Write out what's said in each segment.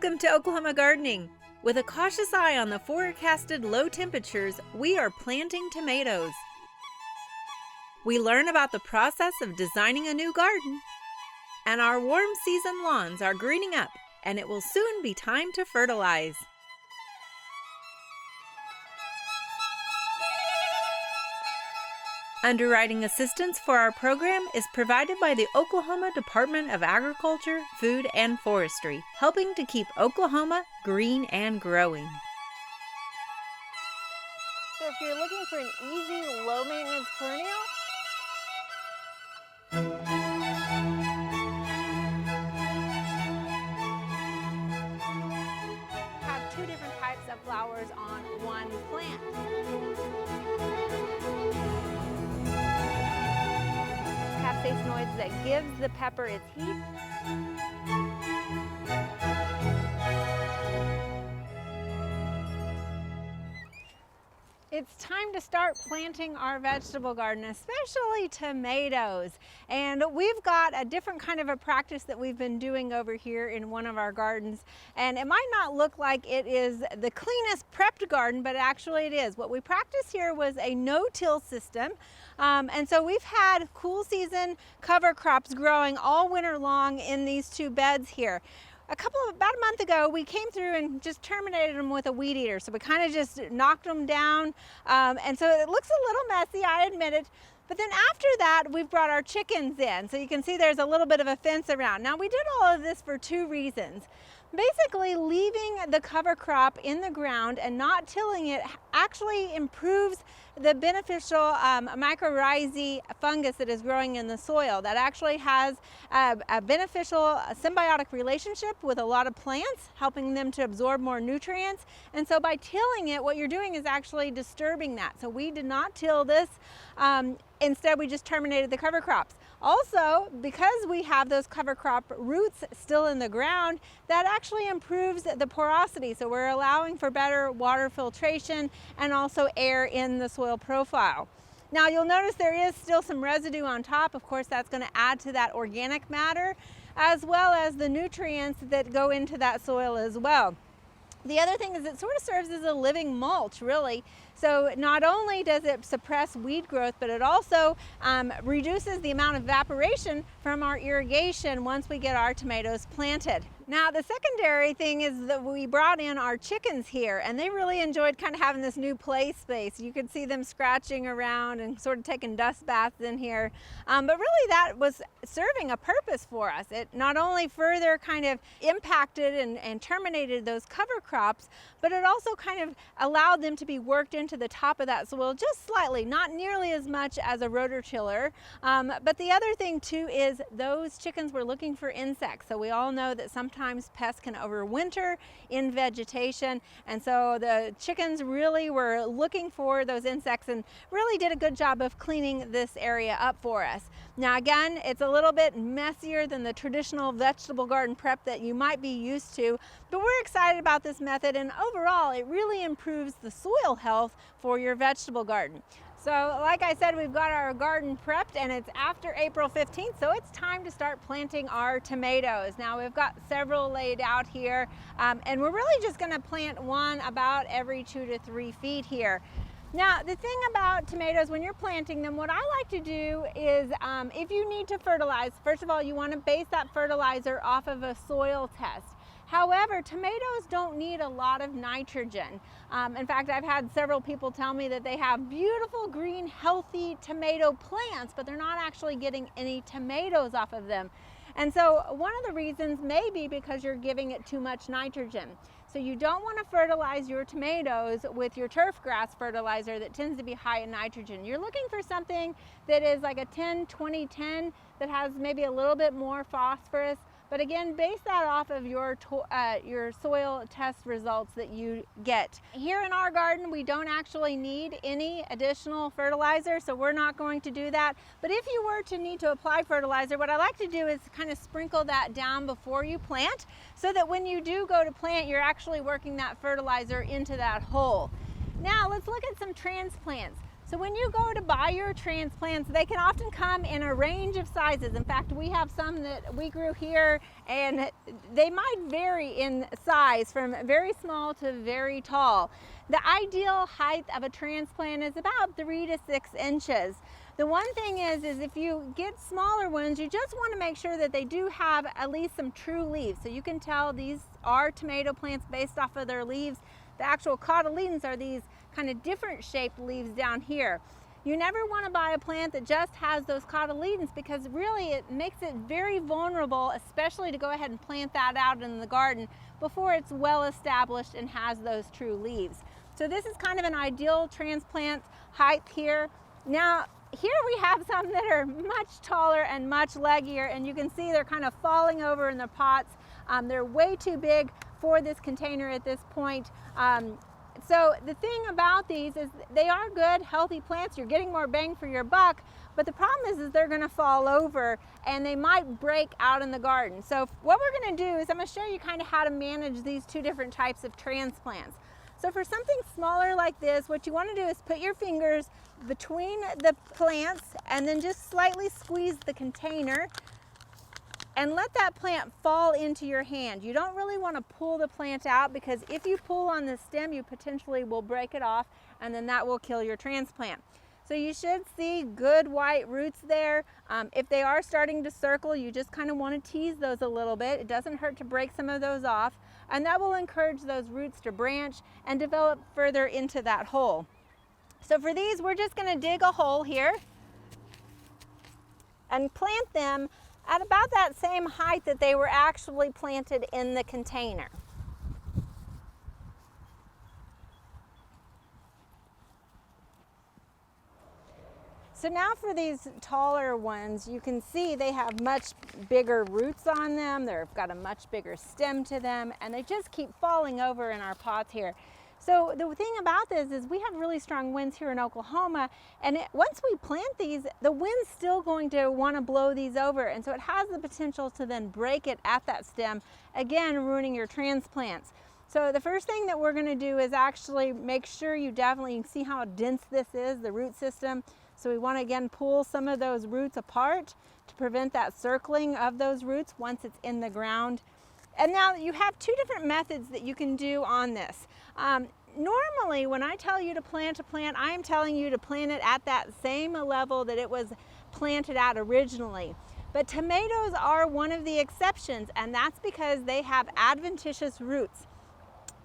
Welcome to Oklahoma Gardening. With a cautious eye on the forecasted low temperatures, we are planting tomatoes. We learn about the process of designing a new garden. And our warm season lawns are greening up, and it will soon be time to fertilize. Underwriting assistance for our program is provided by the Oklahoma Department of Agriculture, Food, and Forestry, helping to keep Oklahoma green and growing. So if you're looking for an easy, low-maintenance perennial, have two different types of flowers on one plant. Capsaicinoids that gives the pepper its heat. It's time to start planting our vegetable garden, especially tomatoes. And we've got a different kind of a practice that we've been doing over here in one of our gardens. And it might not look like it is the cleanest prepped garden, but actually it is. What we practiced here was a no-till system. And so we've had cool season cover crops growing all winter long in these two beds here. About a month ago, we came through and just terminated them with a weed eater. So we kind of just knocked them down. And so it looks a little messy, I admit it. But then after that, we've brought our chickens in. So you can see there's a little bit of a fence around. Now we did all of this for two reasons. Basically, leaving the cover crop in the ground and not tilling it actually improves the beneficial mycorrhizae fungus that is growing in the soil. That actually has a beneficial symbiotic relationship with a lot of plants, helping them to absorb more nutrients. And so by tilling it, what you're doing is actually disturbing that. So we did not till this. Instead, we just terminated the cover crops. Also, because we have those cover crop roots still in the ground, that actually improves the porosity. So we're allowing for better water filtration and also air in the soil profile. Now you'll notice there is still some residue on top. Of course, that's going to add to that organic matter, as well as the nutrients that go into that soil as well. The other thing is it sort of serves as a living mulch, really. So not only does it suppress weed growth, but it also reduces the amount of evaporation from our irrigation once we get our tomatoes planted. Now the secondary thing is that we brought in our chickens here, and they really enjoyed kind of having this new play space. You could see them scratching around and sort of taking dust baths in here. But really that was serving a purpose for us. It not only further kind of impacted and terminated those cover crops, but it also kind of allowed them to be worked into the top of that soil just slightly, not nearly as much as a rototiller. But the other thing too is those chickens were looking for insects. So we all know that sometimes pests can overwinter in vegetation, and so the chickens really were looking for those insects and really did a good job of cleaning this area up for us. Now again, it's a little bit messier than the traditional vegetable garden prep that you might be used to, but we're excited about this method, and overall it really improves the soil health for your vegetable garden. So like I said, we've got our garden prepped, and it's after April 15th, so it's time to start planting our tomatoes. Now we've got several laid out here, and we're really just going to plant one about every 2 to 3 feet here. Now the thing about tomatoes, when you're planting them, what I like to do is if you need to fertilize, first of all you want to base that fertilizer off of a soil test. However, tomatoes don't need a lot of nitrogen. In fact, I've had several people tell me that they have beautiful, green, healthy tomato plants, but they're not actually getting any tomatoes off of them. And so one of the reasons may be because you're giving it too much nitrogen. So you don't want to fertilize your tomatoes with your turfgrass fertilizer that tends to be high in nitrogen. You're looking for something that is like a 10-20-10 that has maybe a little bit more phosphorus. But again, base that off of your soil test results that you get. Here in our garden, we don't actually need any additional fertilizer, so we're not going to do that. But if you were to need to apply fertilizer, what I like to do is kind of sprinkle that down before you plant, so that when you do go to plant, you're actually working that fertilizer into that hole. Now let's look at some transplants. So when you go to buy your transplants, they can often come in a range of sizes. In fact, we have some that we grew here, and they might vary in size from very small to very tall. The ideal height of a transplant is about 3 to 6 inches. The one thing is if you get smaller ones, you just want to make sure that they do have at least some true leaves. So you can tell these are tomato plants based off of their leaves. The actual cotyledons are these kind of different shaped leaves down here. You never want to buy a plant that just has those cotyledons, because really it makes it very vulnerable, especially to go ahead and plant that out in the garden before it's well established and has those true leaves. So this is kind of an ideal transplant height here. Now here we have some that are much taller and much leggier, and you can see they're kind of falling over in the pots. They're way too big for this container at this point. So the thing about these is they are good, healthy plants. You're getting more bang for your buck, but the problem is they're gonna fall over and they might break out in the garden. So what we're gonna do is I'm gonna show you kind of how to manage these two different types of transplants. So for something smaller like this, what you wanna do is put your fingers between the plants and then just slightly squeeze the container and let that plant fall into your hand. You don't really want to pull the plant out, because if you pull on the stem, you potentially will break it off, and then that will kill your transplant. So you should see good white roots there. If they are starting to circle, you just kind of want to tease those a little bit. It doesn't hurt to break some of those off, and that will encourage those roots to branch and develop further into that hole. So for these, we're just going to dig a hole here and plant them at about that same height that they were actually planted in the container. So now for these taller ones, you can see they have much bigger roots on them. They've got a much bigger stem to them, and they just keep falling over in our pots here. So the thing about this is we have really strong winds here in Oklahoma, and once we plant these, the wind's still going to want to blow these over, and so it has the potential to then break it at that stem, again ruining your transplants. So the first thing that we're going to do is actually make sure you can see how dense this is, the root system. So we want to again pull some of those roots apart to prevent that circling of those roots once it's in the ground. And now you have two different methods that you can do on this. Normally, when I tell you to plant a plant, I am telling you to plant it at that same level that it was planted at originally. But tomatoes are one of the exceptions, and that's because they have adventitious roots.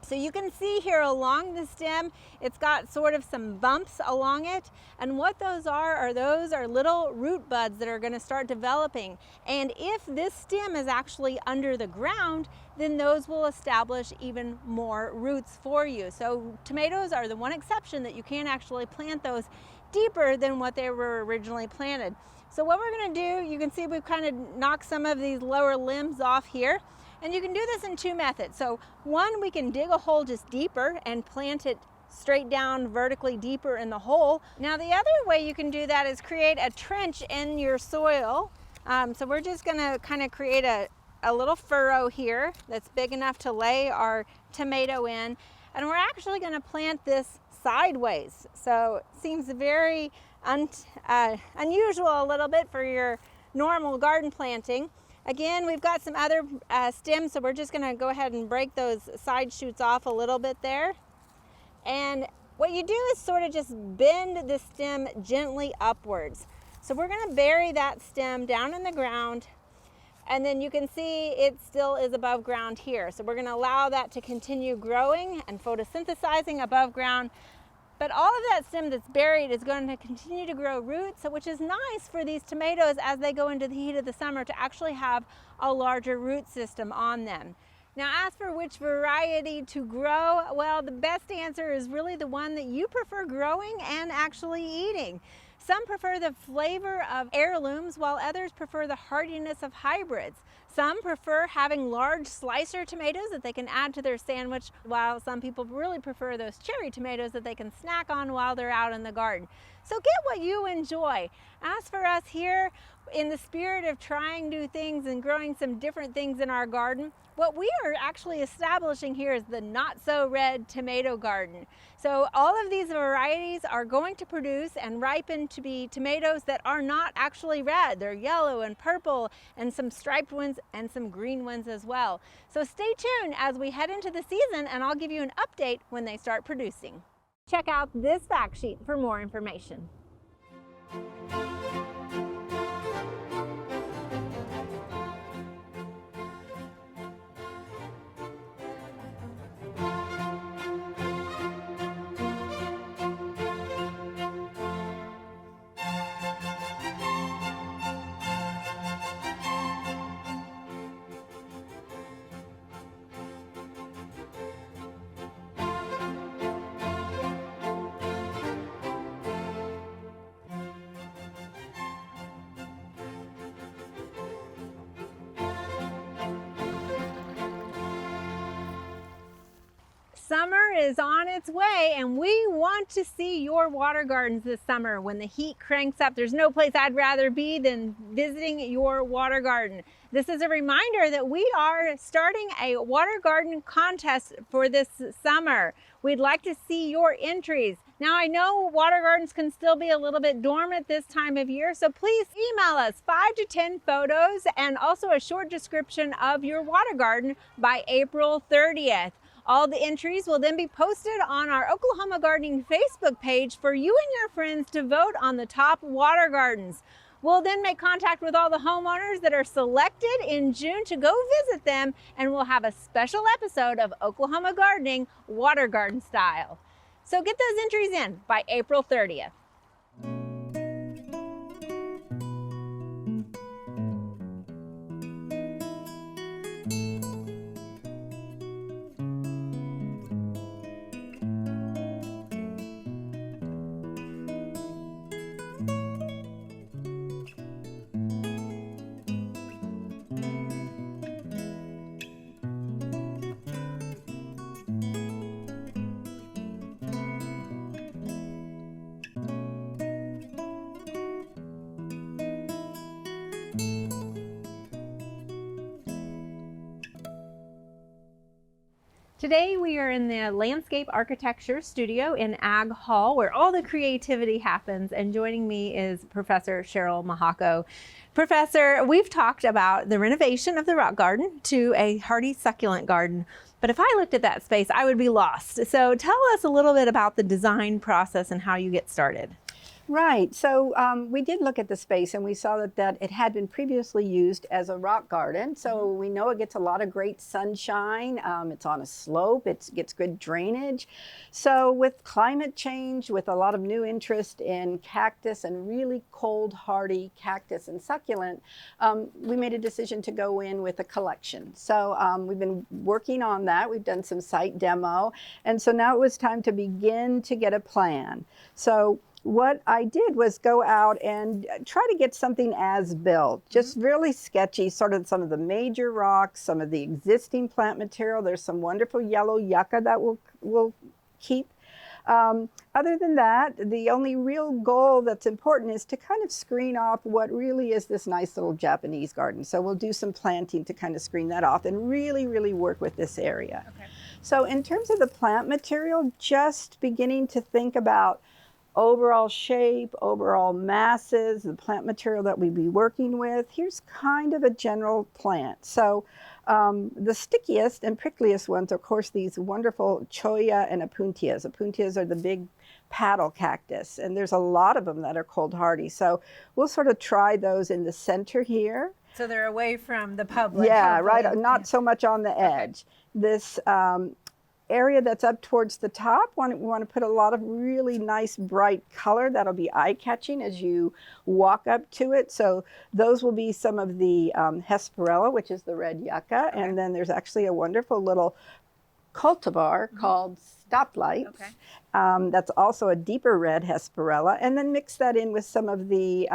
So you can see here along the stem, it's got sort of some bumps along it. And what those are little root buds that are going to start developing. And if this stem is actually under the ground, then those will establish even more roots for you. So tomatoes are the one exception that you can actually plant those deeper than what they were originally planted. So what we're going to do, you can see we've kind of knocked some of these lower limbs off here. And you can do this in two methods. So one, we can dig a hole just deeper and plant it straight down vertically deeper in the hole. Now the other way you can do that is create a trench in your soil. So we're just gonna kind of create a little furrow here that's big enough to lay our tomato in. And we're actually gonna plant this sideways. So it seems very unusual a little bit for your normal garden planting. Again, we've got some other stems, so we're just gonna go ahead and break those side shoots off a little bit there. And what you do is sort of just bend the stem gently upwards. So we're gonna bury that stem down in the ground, and then you can see it still is above ground here. So we're gonna allow that to continue growing and photosynthesizing above ground. But all of that stem that's buried is going to continue to grow roots, which is nice for these tomatoes as they go into the heat of the summer to actually have a larger root system on them. Now, as for which variety to grow, well, the best answer is really the one that you prefer growing and actually eating. Some prefer the flavor of heirlooms, while others prefer the hardiness of hybrids. Some prefer having large slicer tomatoes that they can add to their sandwich, while some people really prefer those cherry tomatoes that they can snack on while they're out in the garden. So get what you enjoy. As for us here, in the spirit of trying new things and growing some different things in our garden, what we are actually establishing here is the not so red tomato garden. So all of these varieties are going to produce and ripen to be tomatoes that are not actually red. They're yellow and purple and some striped ones and some green ones as well. So stay tuned as we head into the season, and I'll give you an update when they start producing. Check out this fact sheet for more information. Summer is on its way, and we want to see your water gardens this summer. When the heat cranks up, there's no place I'd rather be than visiting your water garden. This is a reminder that we are starting a water garden contest for this summer. We'd like to see your entries. Now, I know water gardens can still be a little bit dormant this time of year, so please email us 5 to 10 photos and also a short description of your water garden by April 30th. All the entries will then be posted on our Oklahoma Gardening Facebook page for you and your friends to vote on the top water gardens. We'll then make contact with all the homeowners that are selected in June to go visit them, and we'll have a special episode of Oklahoma Gardening water garden style. So get those entries in by April 30th. Today we are in the Landscape Architecture Studio in Ag Hall, where all the creativity happens, and joining me is Professor Cheryl Mihalko. Professor, we've talked about the renovation of the rock garden to a hardy succulent garden, but if I looked at that space, I would be lost. So tell us a little bit about the design process and how you get started. Right. So we did look at the space, and we saw that it had been previously used as a rock garden. So we know it gets a lot of great sunshine. It's on a slope. It gets good drainage. So with climate change, with a lot of new interest in cactus and really cold, hardy cactus and succulent, we made a decision to go in with a collection. So we've been working on that. We've done some site demo. And so now it was time to begin to get a plan. So what I did was go out and try to get something as built, just really sketchy, sort of some of the major rocks, some of the existing plant material. There's some wonderful yellow yucca that we'll keep. Other than that, the only real goal that's important is to kind of screen off what really is this nice little Japanese garden. So we'll do some planting to kind of screen that off and really, really work with this area. Okay. So in terms of the plant material, just beginning to think about overall shape, overall masses, the plant material that we'd be working with. Here's kind of a general plant. So the stickiest and prickliest ones, of course, these wonderful cholla and opuntias. Opuntias are the big paddle cactus, and there's a lot of them that are cold hardy. So we'll sort of try those in the center here. So they're away from the public. Yeah, hopefully. Right, not so much on the edge. This area that's up towards the top, we want to put a lot of really nice bright color that'll be eye-catching as you walk up to it. So those will be some of the hesperella, which is the red yucca. Okay. And then there's actually a wonderful little cultivar called stoplight. Okay. That's also a deeper red hesperella. And then mix that in with some of the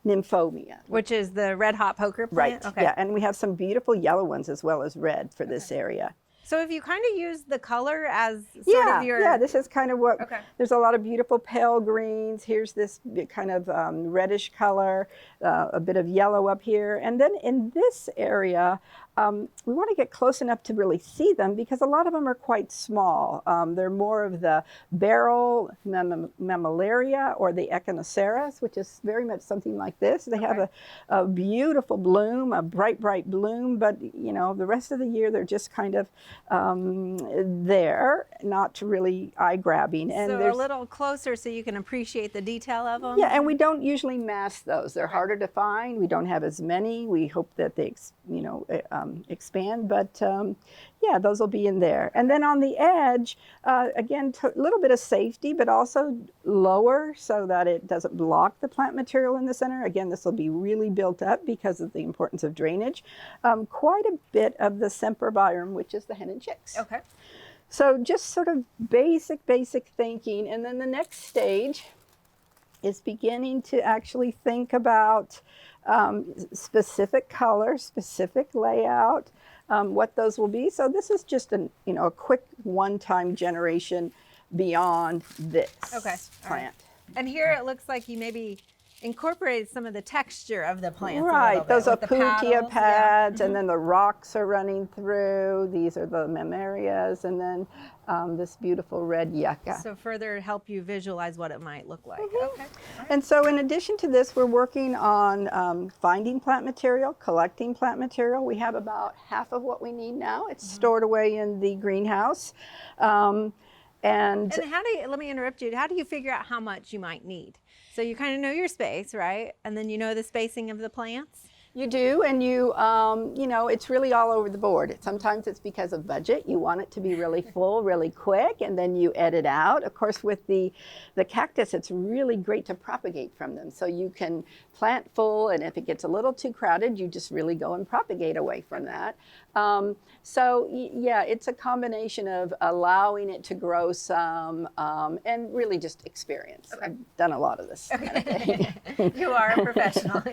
nymphomia. Which is the red hot poker Right, plant? Okay. yeah, and we have some beautiful yellow ones as well as red for this area. So if you kind of use the color as sort of your... Yeah, this is kind of what, Okay. there's a lot of beautiful pale greens. Here's this kind of reddish color, a bit of yellow up here. And then in this area, we want to get close enough to really see them because a lot of them are quite small. They're more of the barrel mammillaria or the echinoceras, which is very much something like this. They have a beautiful bloom, a bright, bright bloom, but you know, the rest of the year they're just kind of there, not really eye-grabbing. And so a little closer so you can appreciate the detail of them? Yeah, and we don't usually mass those. They're harder to find. We don't have as many. We hope that they, you know, expand, but yeah, those will be in there. And then on the edge, again, a little bit of safety, but also lower so that it doesn't block the plant material in the center. Again, this will be really built up because of the importance of drainage. Quite a bit of the sempervirem, which is the hen and chicks. Okay. So just sort of basic thinking. And then the next stage is beginning to actually think about specific color, specific layout, what those will be. So this is just a quick one-time generation beyond this plant. Right. And here it looks like you maybe incorporated some of the texture of the plants. Right, those are putia pads, yeah. and then the rocks are running through. These are the mammarias, and then this beautiful red yucca. So further help you visualize what it might look like. Okay. And so in addition to this, we're working on finding plant material, collecting plant material. We have about half of what we need now. It's stored away in the greenhouse. And how do you, let me interrupt you, how do you figure out how much you might need? So you kind of know your space, right? And then you know the spacing of the plants? You do, and you know, it's really all over the board. Sometimes it's because of budget. You want it to be really full, really quick, and then you edit out. Of course, with the cactus, it's really great to propagate from them. So you can plant full, and if it gets a little too crowded, you just really go and propagate away from that. So yeah, it's a combination of allowing it to grow some and really just experience. Okay. I've done a lot of this. Okay. Kind of thing. You are a professional.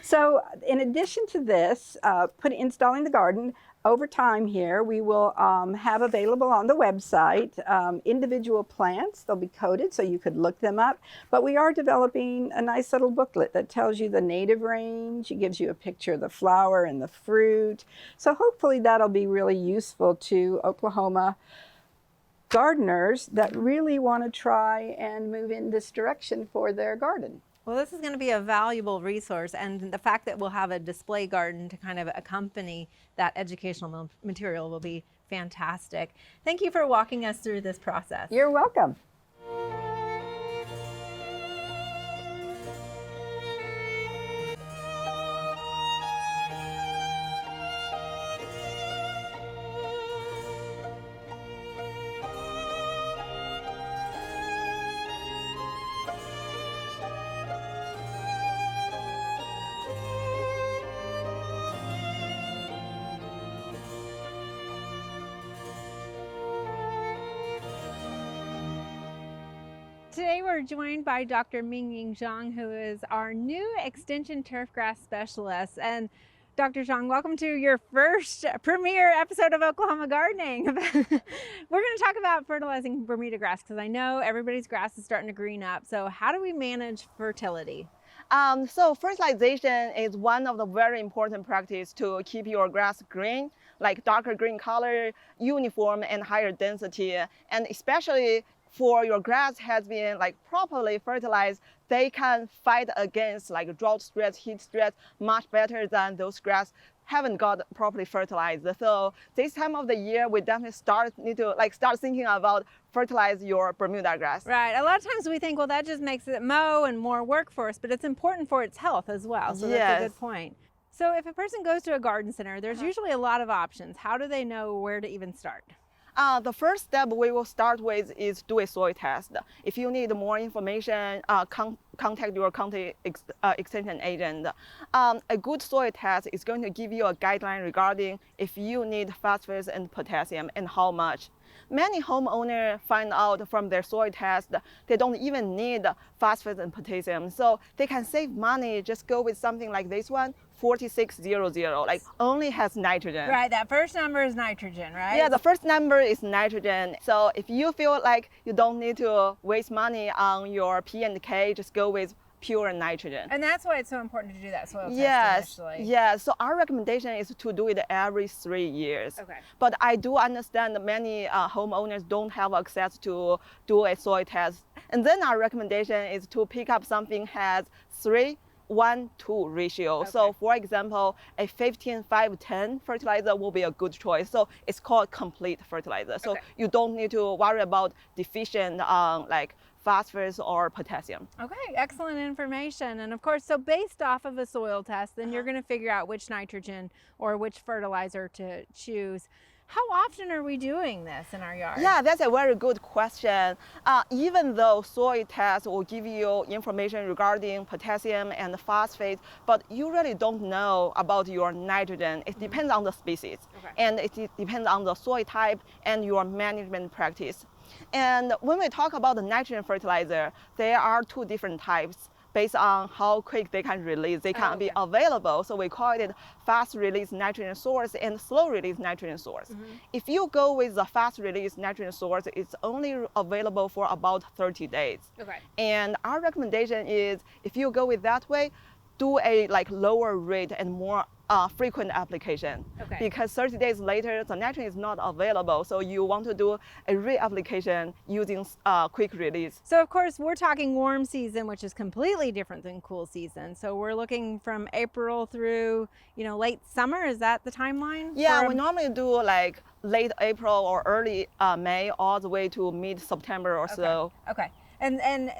So in addition to this, installing the garden, over time here, we will have available on the website individual plants. They'll be coded so you could look them up. But we are developing a nice little booklet that tells you the native range. It gives you a picture of the flower and the fruit. So hopefully that'll be really useful to Oklahoma gardeners that really want to try and move in this direction for their garden. Well, this is going to be a valuable resource, and the fact that we'll have a display garden to kind of accompany that educational material will be fantastic. Thank you for walking us through this process. You're welcome. Today we're joined by Dr. Mingying Xiang, who is our new Extension Turfgrass Specialist. And Dr. Xiang, welcome to your first premiere episode of Oklahoma Gardening. We're going to talk about fertilizing Bermudagrass because I know everybody's grass is starting to green up. So how do we manage fertility? So fertilization is one of the very important practice to keep your grass green, like darker green color, uniform and higher density, and especially for your grass has been like properly fertilized, they can fight against like drought stress, heat stress much better than those grass haven't got properly fertilized. So this time of the year, we definitely need to start thinking about fertilize your Bermuda grass. Right. A lot of times we think, well, that just makes it mow and more work for us, but it's important for its health as well. So that's a good point. So if a person goes to a garden center, there's usually a lot of options. How do they know where to even start? The first step we will start with is do a soil test. If you need more information, contact your county extension agent. A good soil test is going to give you a guideline regarding if you need phosphorus and potassium and how much. Many homeowners find out from their soil test they don't even need phosphorus and potassium, so they can save money. Just go with something like this one, 4600, like only has nitrogen. Right, that first number is nitrogen, right? Yeah, the first number is nitrogen. So if you feel like you don't need to waste money on your P and K, just go with pure nitrogen. And that's why it's so important to do that soil Yes, test initially. yes. So our recommendation is to do it every 3 years. Okay. But I do understand that many homeowners don't have access to do a soil test. And then our recommendation is to pick up something has 3:1:2 ratio. Okay. So for example, a 15:5:10 fertilizer will be a good choice. So it's called complete fertilizer. So Okay. you don't need to worry about deficient like phosphorus or potassium. Okay, excellent information. And of course, so based off of a soil test, then you're going to figure out which nitrogen or which fertilizer to choose. How often are we doing this in our yard? Yeah, that's a very good question. Even though soil tests will give you information regarding potassium and phosphate, but you really don't know about your nitrogen. It depends on the species, Okay. and it depends on the soil type and your management practice. And when we talk about the nitrogen fertilizer, there are two different types based on how quick they can release. They can be available, so we call it fast release nitrogen source and slow release nitrogen source. If you go with the fast release nitrogen source, it's only available for about 30 days. Okay. And our recommendation is if you go with that way, do a lower rate and more frequent application. Okay. Because 30 days later, the nitrogen is not available, so you want to do a reapplication using quick release. So of course, we're talking warm season, which is completely different than cool season. So we're looking from April through, late summer. Is that the timeline? Yeah, we normally do like late April or early May all the way to mid-September or so. Okay. And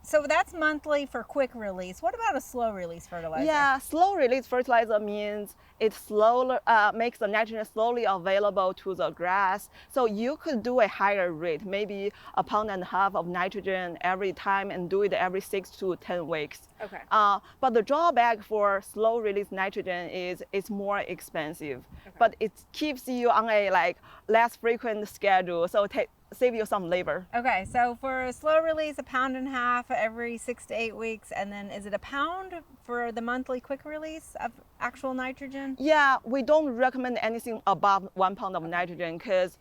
so that's monthly for quick release. What about a slow release fertilizer? Yeah, slow release fertilizer means it makes the nitrogen slowly available to the grass. So you could do a higher rate, maybe 1.5 pounds of nitrogen every time and do it every 6 to 10 weeks. Okay. But the drawback for slow release nitrogen is it's more expensive, but it keeps you on a less frequent schedule. So save you some labor. Okay, so for a slow release, 1.5 pounds every 6 to 8 weeks, and then is it 1 pound for the monthly quick release of actual nitrogen? Yeah, we don't recommend anything above 1 pound of nitrogen because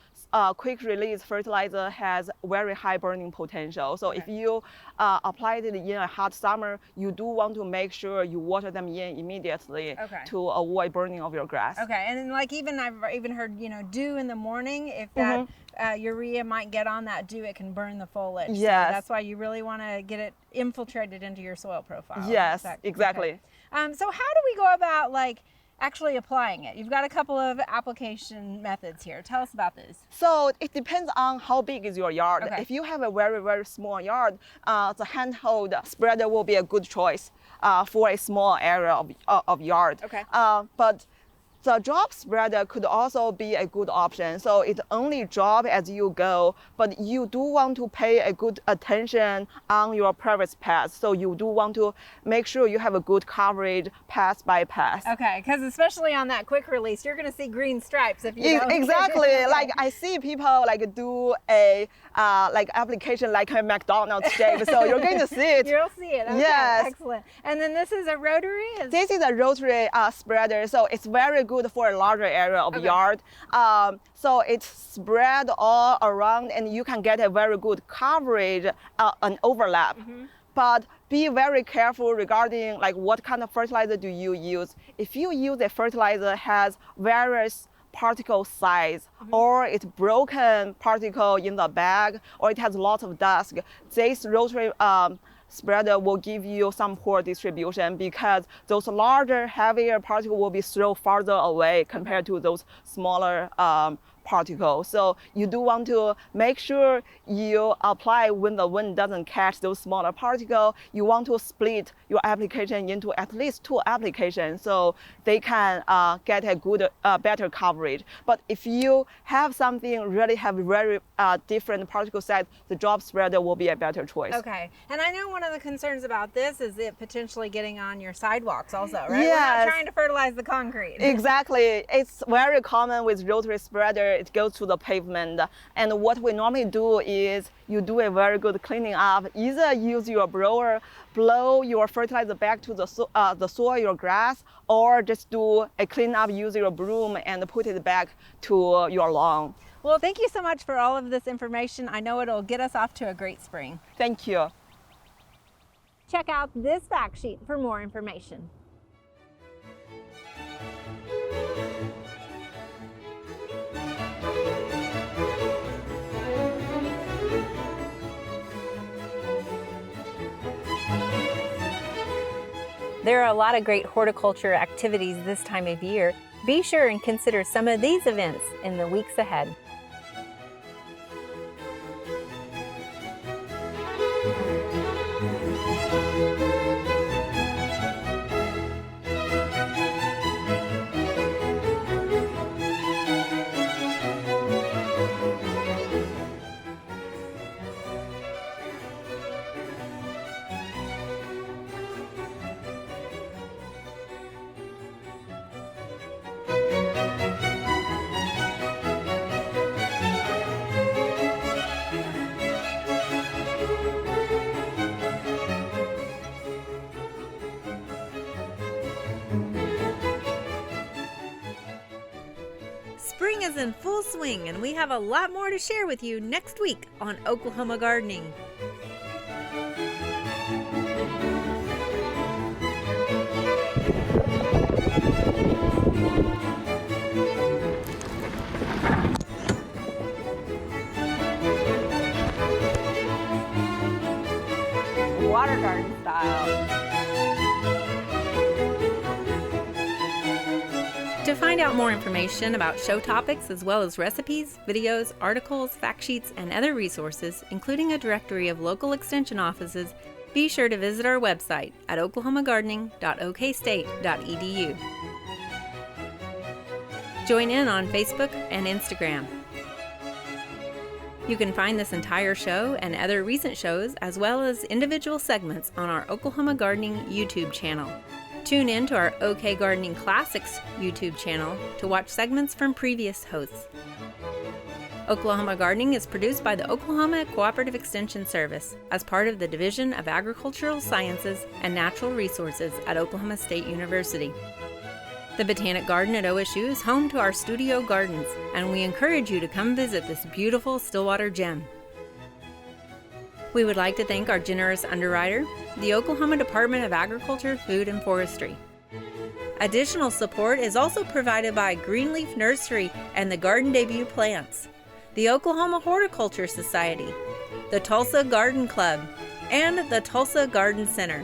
quick release fertilizer has very high burning potential. So if you apply it in a hot summer, you do want to make sure you water them in immediately to avoid burning of your grass. Okay, and then I've even heard, dew in the morning, if that urea might get on that dew, it can burn the foliage. Yes. So that's why you really want to get it infiltrated into your soil profile. Yes, exactly. Okay. So how do we go about actually applying it? You've got a couple of application methods here. Tell us about these. So it depends on how big is your yard. Okay. If you have a very, very small yard, the handheld spreader will be a good choice for a small area of yard. Okay. But the drop spreader could also be a good option. So it only drop as you go, but you do want to pay a good attention on your private paths. So you do want to make sure you have a good coverage pass by pass. Okay, because especially on that quick release, you're going to see green stripes if you don't. Exactly. Okay. I see people do a application like a McDonald's shape. So you're going to see it. You'll see it. Okay, Yes. excellent. And then this is a rotary? This is a rotary spreader, so it's very good for a larger area of yard. So it's spread all around, and you can get a very good coverage, an overlap. But be very careful regarding what kind of fertilizer do you use. If you use a fertilizer has various particle size, or it's broken particle in the bag, or it has lots of dust, this rotary spreader will give you some poor distribution because those larger, heavier particles will be thrown farther away compared to those smaller particles. So you do want to make sure you apply when the wind doesn't catch those smaller particles. You want to split your application into at least 2 applications so they can get a good, better coverage. But if you have something really have very different particle size, the drop spreader will be a better choice. Okay, and I know one of the concerns about this is it potentially getting on your sidewalks also, right? Yes. We're not trying to fertilize the concrete. Exactly. It's very common with rotary spreader. It goes to the pavement. And what we normally do is you do a very good cleaning up. Either use your blower, blow your fertilizer back to the soil, your grass, or just do a clean up using your broom and put it back to your lawn. Well, thank you so much for all of this information. I know it'll get us off to a great spring. Thank you. Check out this fact sheet for more information. There are a lot of great horticulture activities this time of year. Be sure and consider some of these events in the weeks ahead. Spring is in full swing, and we have a lot more to share with you next week on Oklahoma Gardening. Water garden style. To find out more information about show topics as well as recipes, videos, articles, fact sheets, and other resources, including a directory of local extension offices, be sure to visit our website at oklahomagardening.okstate.edu. Join in on Facebook and Instagram. You can find this entire show and other recent shows as well as individual segments on our Oklahoma Gardening YouTube channel. Tune in to our OK Gardening Classics YouTube channel to watch segments from previous hosts. Oklahoma Gardening is produced by the Oklahoma Cooperative Extension Service as part of the Division of Agricultural Sciences and Natural Resources at Oklahoma State University. The Botanic Garden at OSU is home to our studio gardens, and we encourage you to come visit this beautiful Stillwater gem. We would like to thank our generous underwriter, the Oklahoma Department of Agriculture, Food, and Forestry. Additional support is also provided by Greenleaf Nursery and the Garden Debut Plants, the Oklahoma Horticulture Society, the Tulsa Garden Club, and the Tulsa Garden Center.